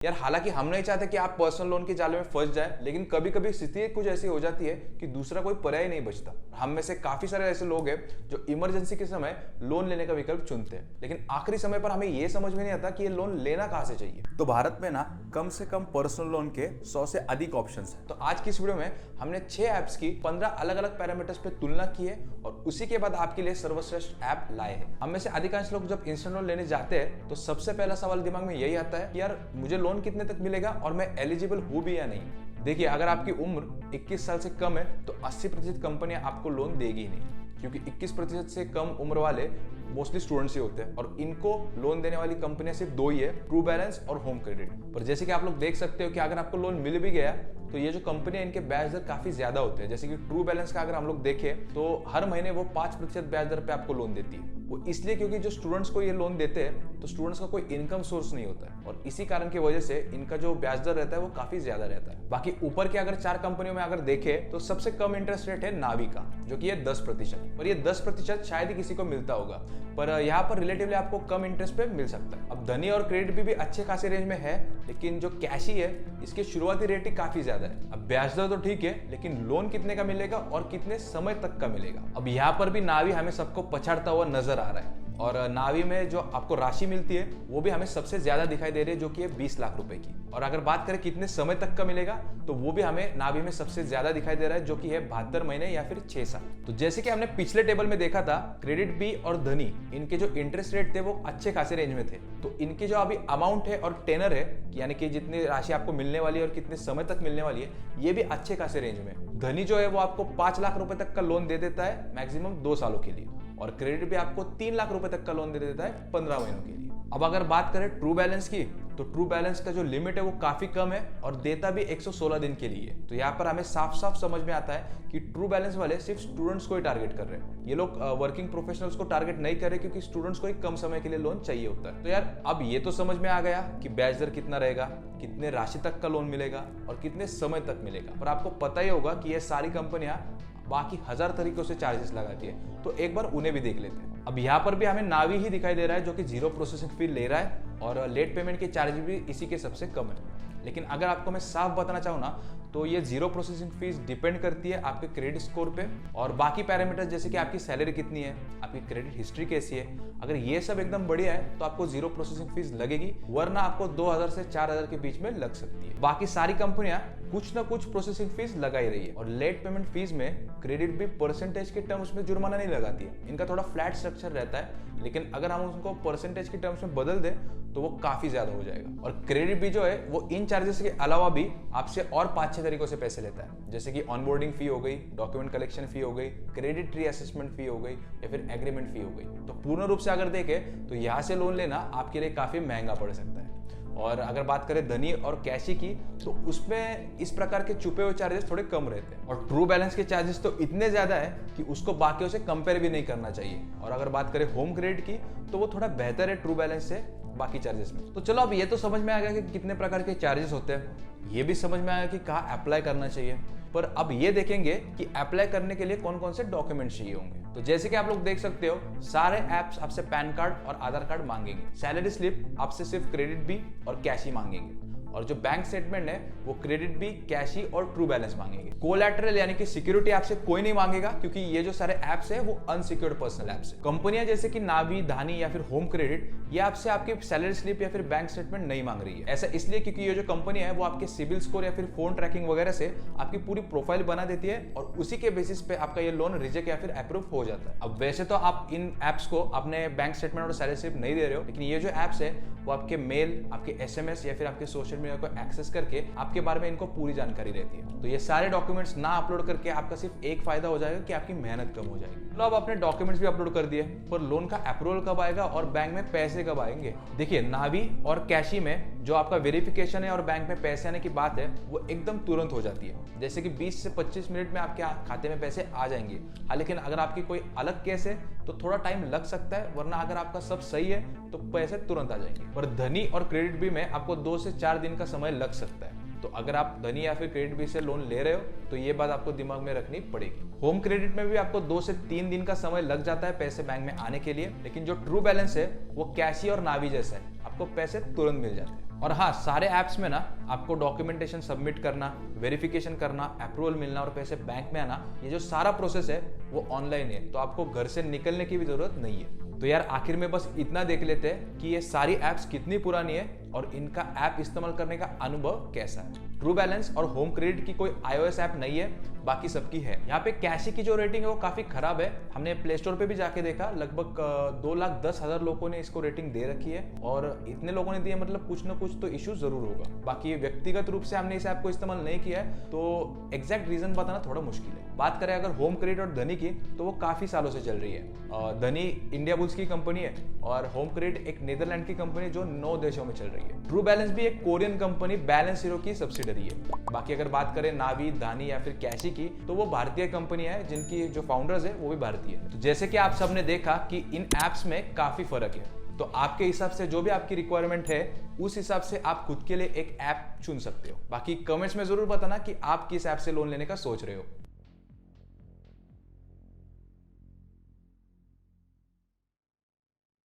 यार हालांकि हम नहीं चाहते कि आप पर्सनल लोन के जाल में फंस जाए, लेकिन कभी कभी स्थिति कुछ ऐसी हो जाती है कि दूसरा कोई पर्याय नहीं बचता। हम में से काफी सारे ऐसे लोग हैं जो इमरजेंसी के समय लोन लेने का विकल्प चुनते हैं, लेकिन आखिरी समय पर हमें यह समझ में नहीं आता कि ये लोन लेना कहां से चाहिए। तो भारत में ना कम से कम पर्सनल लोन के 100 से अधिक ऑप्शंस हैं। तो आज की इस वीडियो में हमने 6 ऐप्स की 15 अलग अलग पैरामीटर्स पे तुलना की है और उसी के बाद आपके लिए सर्वश्रेष्ठ ऐप लाए हैं। हम में से अधिकांश लोग जब इंस्टेंट लोन लेने जाते हैं तो सबसे पहला सवाल दिमाग में यही आता है कि यार मुझे लोन कितने तक मिलेगा और मैं एलिजिबल हूं भी या नहीं। देखिए, अगर आपकी उम्र 21 साल से कम है तो 80% कंपनियां आपको लोन देगी ही नहीं, क्योंकि 21% से कम उम्र वाले मोस्टली स्टूडेंट्स ही होते हैं और इनको लोन देने वाली कंपनियां सिर्फ 2 ही है, ट्रू बैलेंस और होम क्रेडिट। पर जैसे कि आप लोग देख सकते हो कि अगर आपको लोन मिल भी गया तो ये जो कंपनियां इनके ब्याज दर काफी ज्यादा होते हैं। जैसे कि ट्रू बैलेंस का अगर हम लोग देखें तो हर महीने वो 5% ब्याज दर पे आपको लोन देती है। वो इसलिए क्योंकि जो स्टूडेंट्स को ये लोन देते हैं तो स्टूडेंट्स का कोई इनकम सोर्स नहीं होता है और इसी कारण की वजह से इनका जो ब्याज दर रहता है वो काफी ज्यादा रहता है। बाकी ऊपर के अगर 4 कंपनियों में अगर देखें तो सबसे कम इंटरेस्ट रेट है नावी का, जो कि है 10%। और ये 10% शायद ही किसी को मिलता होगा, पर यहाँ पर रिलेटिवली आपको कम इंटरेस्ट पे मिल सकता है। अब धनी और क्रेडिट भी अच्छे खासे रेंज में है, लेकिन जो कैशी है इसके शुरुआती रेट ही काफी ज्यादा है। अब ब्याज दर तो ठीक है, लेकिन लोन कितने का मिलेगा और कितने समय तक का मिलेगा। अब यहाँ पर भी नावी हमें सबको पछाड़ता हुआ नजर आ रहा है और नावी में जो आपको राशि मिलती है वो भी हमें सबसे ज्यादा दिखाई दे रही है, जो कि है 20 लाख रुपए की। और अगर बात करें कितने समय तक का मिलेगा तो वो भी हमें नावी में सबसे ज्यादा दिखाई दे रहा है, जो कि है 72 महीने या फिर 6 साल। तो जैसे कि हमने पिछले टेबल में देखा था, क्रेडिट बी और धनी इनके जो इंटरेस्ट रेट थे वो अच्छे खासे रेंज में थे। तो इनके जो अभी अमाउंट है और टेनर है, यानी कि जितनी राशि आपको मिलने वाली है और कितने समय तक मिलने वाली है, ये भी अच्छे खासे रेंज में। धनी जो है वो आपको 5 लाख रुपए तक का लोन दे देता है मैक्सिमम 2 सालों के लिए, और क्रेडिट भी आपको 3 लाख रुपए तक का लोन दे देता है 15 महीनों के लिए। अब अगर बात करें ट्रू बैलेंस की, तो ट्रू बैलेंस का जो लिमिट है वो काफी कम है और देता भी 116 दिन के लिए। तो यहाँ पर हमें साफ साफ समझ में आता है कि ट्रू बैलेंस वाले सिर्फ स्टूडेंट्स को ही टारगेट कर रहे हैं। ये लोग वर्किंग प्रोफेशनल्स को टारगेट नहीं कर रहे, क्योंकि स्टूडेंट्स को ही कम समय के लिए लोन चाहिए होता है। तो यार अब ये तो समझ में आ गया कि ब्याज दर कितना रहेगा, कितने राशि तक का लोन मिलेगा और कितने समय तक मिलेगा। पर आपको पता ही होगा कि ये सारी कंपनियां बाकी 1000 तरीकों से चार्जेस लगाती है, तो एक बार उन्हें भी देख लेते हैं। अब यहाँ पर भी हमें नावी ही दिखाई दे रहा है, जो कि 0 प्रोसेसिंग फी ले रहा है और लेट पेमेंट के चार्जेस भी इसी के सबसे कम है। लेकिन अगर आपको मैं साफ बताना चाहूँ ना, तो ये 0 प्रोसेसिंग फीस डिपेंड करती है आपके क्रेडिट स्कोर पे और बाकी पैरामीटर, जैसे कि आपकी सैलरी कितनी है, आपकी क्रेडिट हिस्ट्री कैसी है। अगर ये सब एकदम बढ़िया है तो आपको 0 प्रोसेसिंग फीस लगेगी, वरना आपको 2000 से 4000 के बीच में लग सकती है। बाकी सारी कंपनियां कुछ ना कुछ प्रोसेसिंग फीस लगा ही रही है। और लेट पेमेंट फीस में क्रेडिट भी परसेंटेज के टर्म्स में जुर्माना नहीं लगाती है, इनका थोड़ा फ्लैट स्ट्रक्चर रहता है। लेकिन अगर हम उनको परसेंटेज के टर्म्स में बदल दें तो वो काफी ज्यादा हो जाएगा। और क्रेडिट भी जो है वो इन चार्जेस के अलावा भी आपसे और 5-6 तरीकों से पैसे लेता है, जैसे कि ऑनबोर्डिंग फी हो गई, डॉक्यूमेंट कलेक्शन फी हो गई, क्रेडिट री असेसमेंट फी हो गई या फिर एग्रीमेंट फी हो गई। तो पूर्ण रूप से अगर देखें तो यहाँ से लोन लेना आपके लिए काफी महंगा पड़ सकता है। और अगर बात करें धनी और कैशी की, तो उसमें इस प्रकार के छुपे हुए चार्जेस थोड़े कम रहते हैं और ट्रू बैलेंस के चार्जेस तो इतने ज्यादा है कि उसको बाकियों से कंपेयर भी नहीं करना चाहिए। और अगर बात करें होम क्रेडिट की, तो वो थोड़ा बेहतर है ट्रू बैलेंस से बाकी चार्जेस में। तो चलो अब ये तो समझ में आ गया कि कितने प्रकार के चार्जेस होते हैं, ये भी समझ में आया कि कहाँ अप्लाई करना चाहिए। पर अब ये देखेंगे कि अप्लाई करने के लिए कौन कौन से डॉक्यूमेंट चाहिए होंगे। तो जैसे कि आप लोग देख सकते हो, सारे ऐप्स आपसे पैन कार्ड और आधार कार्ड मांगेंगे। सैलरी स्लिप आपसे सिर्फ क्रेडिट बी और कैश ही मांगेंगे, और जो बैंक स्टेटमेंट है वो क्रेडिट बी, कैश ही और ट्रू बैलेंस मांगेंगे। कोलैटरल यानी कि सिक्योरिटी आपसे कोई नहीं मांगेगा, क्योंकि ये जो सारे ऐप्स है वो अनसिक्योर्ड पर्सनल ऐप्स है। कंपनियां जैसे कि नावी, धानी या फिर होम क्रेडिट, ये आपसे आपकी सैलरी स्लिप या फिर बैंक स्टेटमेंट नहीं मांग रही है। ऐसा इसलिए क्योंकि ये जो कंपनी है वो आपके सिविल स्कोर या फिर फोन ट्रैकिंग वगैरह से आपकी पूरी प्रोफाइल बना देती है और उसी के बेसिस पे आपका ये लोन रिजेक्ट या फिर अप्रूव हो जाता है। अब वैसे तो आप इन ऐप्स को अपने बैंक स्टेटमेंट और सैलरी स्लिप नहीं दे रहे हो, लेकिन ये जो ऐप्स है वो आपके मेल, आपके SMS या फिर आपके सोशल मीडिया को एक्सेस करके आपके बारे में इनको पूरी जानकारी रहती है। तो ये सारे डॉक्यूमेंट्स ना अपलोड करके आपका सिर्फ एक फायदा हो जाएगा कि आपकी मेहनत कम हो जाएगी। तो अब आपने डॉक्यूमेंट्स भी अपलोड कर दिए, पर लोन का अप्रूवल कब आएगा और बैंक में पैसे कब आएंगे? देखिए, नावी और कैशी में जो आपका वेरिफिकेशन है और बैंक में पैसे आने की बात है वो एकदम तुरंत हो जाती है। जैसे कि 20 से 25 मिनट में आपके खाते में पैसे आ जाएंगे। हाँ, लेकिन अगर आपकी कोई अलग केस है तो थोड़ा टाइम लग सकता है, वरना अगर आपका सब सही है तो पैसे तुरंत आ जाएंगे। पर धनी और क्रेडिट बी में आपको 2 से 4 दिन का समय लग सकता है। तो अगर आप धनी या फिर क्रेडिट बी से लोन ले रहे हो तो ये बात आपको दिमाग में रखनी पड़ेगी। होम क्रेडिट में भी आपको 2 से 3 दिन का समय लग जाता है पैसे बैंक में आने के लिए, लेकिन जो ट्रू बैलेंस है वो कैशी और नावी जैसा है, आपको पैसे तुरंत मिल जाते हैं। और हाँ, सारे ऐप्स में ना आपको डॉक्यूमेंटेशन सबमिट करना, वेरिफिकेशन करना, अप्रूवल मिलना और पैसे बैंक में आना, ये जो सारा प्रोसेस है वो ऑनलाइन है, तो आपको घर से निकलने की भी जरूरत नहीं है। तो यार आखिर में बस इतना देख लेते हैं कि ये सारी ऐप्स कितनी पुरानी है और इनका ऐप इस्तेमाल करने का अनुभव कैसा है। ट्रू बैलेंस और होम क्रेडिट की कोई iOS ऐप नहीं है, बाकी सबकी है। यहाँ पे कैशी की जो रेटिंग है वो काफी खराब है। हमने प्ले स्टोर पे भी जाके देखा, लगभग 2,10,000 लोगों ने इसको रेटिंग दे रखी है, और इतने लोगों ने दी है मतलब कुछ ना कुछ तो इश्यू जरूर होगा। बाकी व्यक्तिगत रूप से हमने इस ऐप को इस्तेमाल नहीं किया है, तो एग्जैक्ट रीजन बताना थोड़ा मुश्किल है। बात करें अगर होम क्रेडिट और धनी की, तो वो काफी सालों से चल रही है। धनी इंडिया बुल्स की कंपनी है और होम क्रेडिट एक नीदरलैंड की कंपनी जो 9 देशों में चल रही है। ट्रू बैलेंस भी एक कोरियन कंपनी बैलेंस हीरो की सब्सिडरी है। बाकी अगर बात करें नावी, धानी या फिर कैशी की, तो वो भारतीय कंपनी है जिनकी जो फाउंडर्स है वो भी भारतीय है। तो जैसे कि आप सबने देखा कि इन एप्स में काफी फर्क है, तो आपके हिसाब से जो भी आपकी रिक्वायरमेंट है उस हिसाब से आप खुद के लिए एक ऐप चुन सकते हो। बाकी कमेंट्स में जरूर बताना कि आप किस ऐप से लोन लेने का सोच रहे हो।